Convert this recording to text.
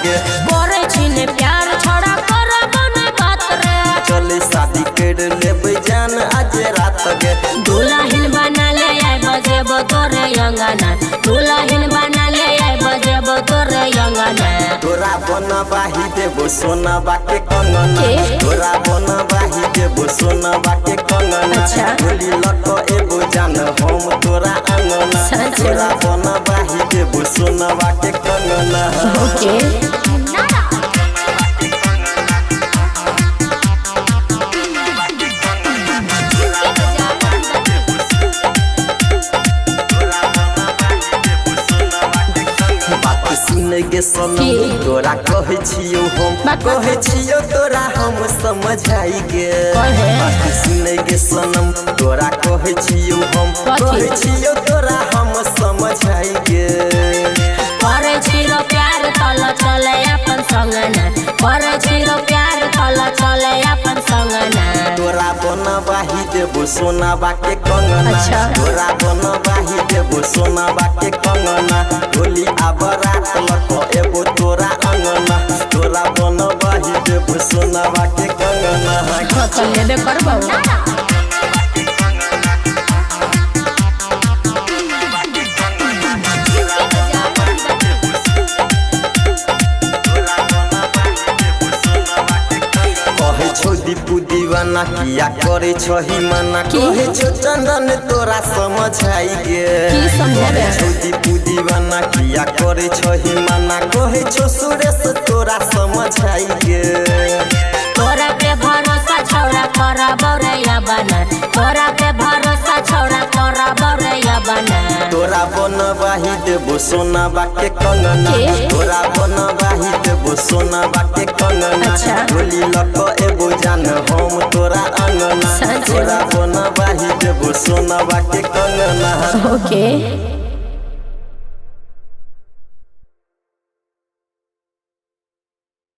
गे करे छिने प्यार छोड़ा करबो ना बात रे चले शादी कर लेबै जान आज रात गे दुल्हन बना ले आय बजेबो तोरे अंगना दुल्हन बना ले आय बजेबो तोरे अंगना तोरा बनबाही देबो सोनाबा के कंगना तोरा बनबाही देबो सोनाबा के कंगना बोली लको एबो जान हम तोरा अंगना तोरा बनबाही देबो सोनाबा के कंगना ओके गे सनम तोरा कहै छियौ हम कहै छियौ तोरा हम समझाई गे बात सुनै गे सनम तोरा कहै छियौ हम कहै छियौ तोरा हम समझाई गे करे छिरो प्यार तल चले अपन संगना करे छिरो प्यार तल चले अपन संगना तोरा बनबाही देबो सोनाबा के कंगना तोरा बनबाही देबो सोनाबा के कंगना बोली आबरात लको एबो तोरा अंगना तोरा बनबाही देबो सोनाबा के कंगना लेबे करबो दीपू दीवाना किया करे छही मना कहे छो चंदन तोरा समझाई गे छो दीपू दीवाना किया करे छही मना कहे छो सुरेश तोरा समझाई गे तोरा पे भरोसा छौड़ा करबो रे बना तोरा पे भरोसा छौड़ा करबो रे बना तोरा बनबाही देबो सोनाबा के कंगना तोरा बनबाही देबो सोनाबा के कंगना बोली लको एबो जान हम तोरा अंगना तोरा बनबाही देबो सोनाबा के कंगना ओके